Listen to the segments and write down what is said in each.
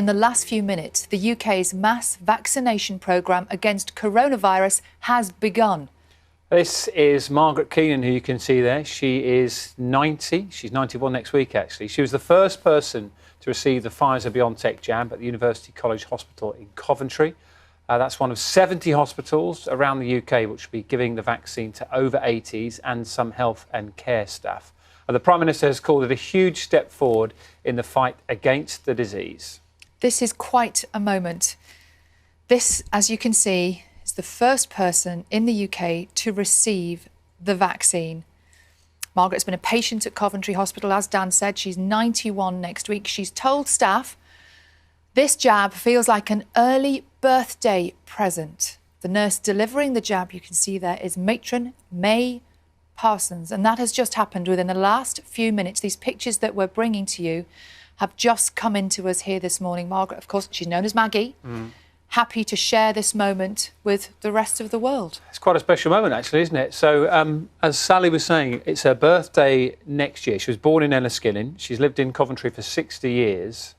the last few minutes, the UK's mass vaccination programme against coronavirus has begun. This is Margaret Keenan, who you can see there. She is 90. She's 91 next week, actually. She was the first person to receive the Pfizer-BioNTech jab at the University College Hospital in Coventry. That's one of 70 hospitals around the UK which will be giving the vaccine to over 80s and some health and care staff. The Prime Minister has called it a huge step forward in the fight against the disease. This is quite a moment. This, as you can see, is the first person in the UK to receive the vaccine. Margaret's been a patient at Coventry Hospital, as Dan said. She's 91 next week. She's told staff this jab feels like an early birthday present. The nurse delivering the jab, you can see there, is matron May Parsons, and that has just happened within the last few minutes. These pictures that we're bringing to you have just come into us here this morning. Margaret, of course, she's known as Maggie, happy to share this moment with the rest of the world. It's quite a special moment, actually, isn't it? So, as Sally was saying, it's her birthday next year. She was born in Enniskillen. She's lived in Coventry for 60 years.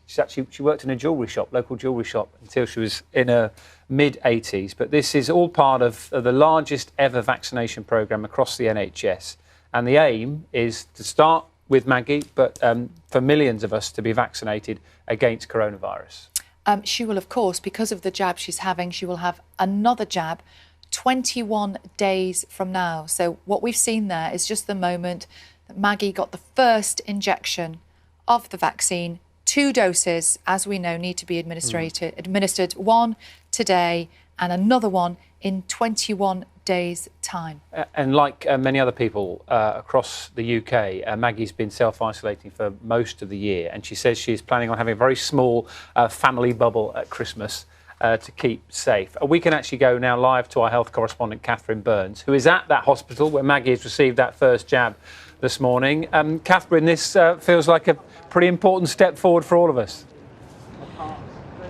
She worked in a jewellery shop, local jewellery shop, until she was in her mid-80s. But this is all part of the largest ever vaccination programme across the NHS. And the aim is to start with Maggie, but for millions of us to be vaccinated against coronavirus. She will, of course, because of the jab she's having, she will have another jab 21 days from now. So what we've seen there is just the moment that Maggie got the first injection of the vaccine. 2 doses, as we know, need to be administered, one today and another one in 21 days' time. And like many other people across the UK, Maggie's been self-isolating for most of the year, and she says she's planning on having a very small family bubble at Christmas to keep safe. We can actually go now live to our health correspondent, Catherine Burns, who is at that hospital where Maggie has received that first jab this morning. Catherine, this feels like a pretty important step forward for all of us.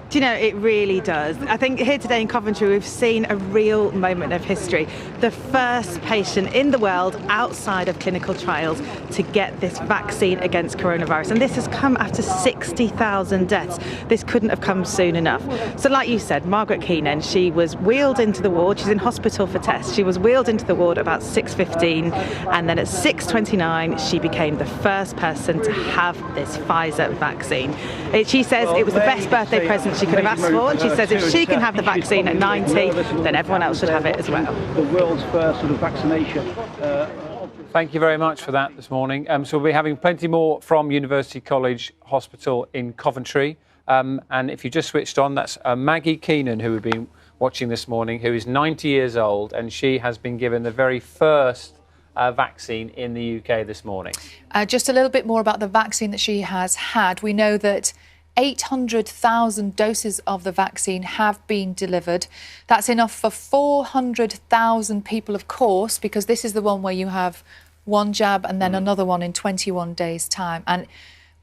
Do you know, it really does. I think here today in Coventry we've seen a real moment of history. The first patient in the world outside of clinical trials to get this vaccine against coronavirus. And this has come after 60,000 deaths. This couldn't have come soon enough. So like you said, Margaret Keenan, she was wheeled into the ward. She's in hospital for tests. She was wheeled into the ward about 6:15, and then at 6:29 she became the first person to have this Pfizer vaccine. She says it was the best birthday present she could have asked for, and she says if she can have the vaccine at 90, then everyone else should have it as well. The world's first sort of vaccination. Thank you very much for that this morning. So we'll be having plenty more from University College Hospital in Coventry. And if you just switched on, that's Maggie Keenan, who we've been watching this morning, who is 90 years old, and she has been given the very first vaccine in the UK this morning. Just a little bit more about the vaccine that she has had. We know that 800,000 doses of the vaccine have been delivered. That's enough for 400,000 people, of course, because this is the one where you have one jab and then another one in 21 days' time. And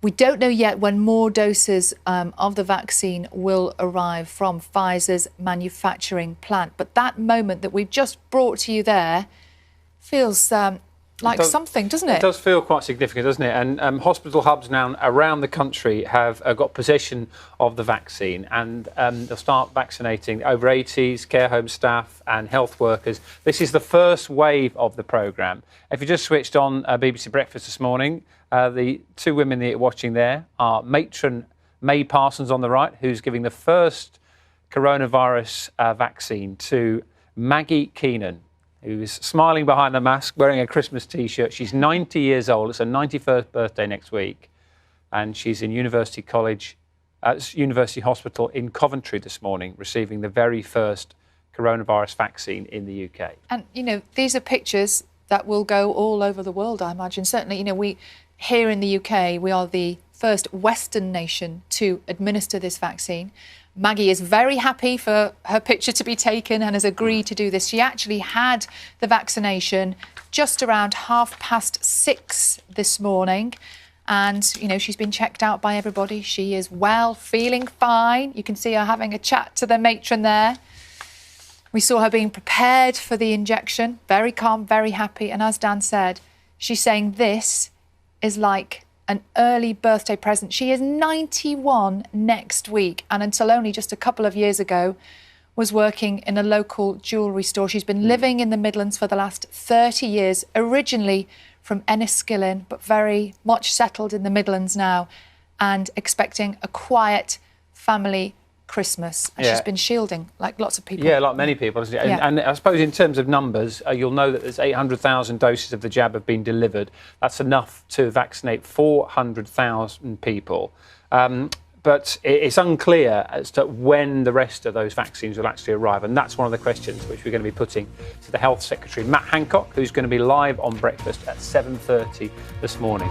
we don't know yet when more doses of the vaccine will arrive from Pfizer's manufacturing plant. But that moment that we've just brought to you there feels like something, doesn't it? It does feel quite significant, doesn't it? And hospital hubs now around the country have got possession of the vaccine, and they'll start vaccinating over 80s, care home staff and health workers. This is the first wave of the programme. If you just switched on BBC Breakfast this morning, the 2 women that you're watching there are matron May Parsons on the right, who's giving the first coronavirus vaccine to Maggie Keenan, who's smiling behind the mask, wearing a Christmas T-shirt. She's 90 years old. It's her 91st birthday next week. And she's in University Hospital in Coventry this morning, receiving the very first coronavirus vaccine in the UK. And, you know, these are pictures that will go all over the world, I imagine. Certainly, you know, we here in the UK, we are the first Western nation to administer this vaccine. Maggie is very happy for her picture to be taken and has agreed to do this. She actually had the vaccination just around 6:30 this morning. And, you know, she's been checked out by everybody. She is well, feeling fine. You can see her having a chat to the matron there. We saw her being prepared for the injection. Very calm, very happy. And as Dan said, she's saying this is like an early birthday present. She is 91 next week, and until only just a couple of years ago was working in a local jewellery store. She's been living in the Midlands for the last 30 years, originally from Enniskillen, but very much settled in the Midlands now, and expecting a quiet family Christmas. And she's been shielding, like lots of people. Yeah, like many people. And I suppose in terms of numbers, you'll know that there's 800,000 doses of the jab have been delivered. That's enough to vaccinate 400,000 people. But it's unclear as to when the rest of those vaccines will actually arrive. And that's one of the questions which we're going to be putting to the Health Secretary, Matt Hancock, who's going to be live on Breakfast at 7:30 this morning.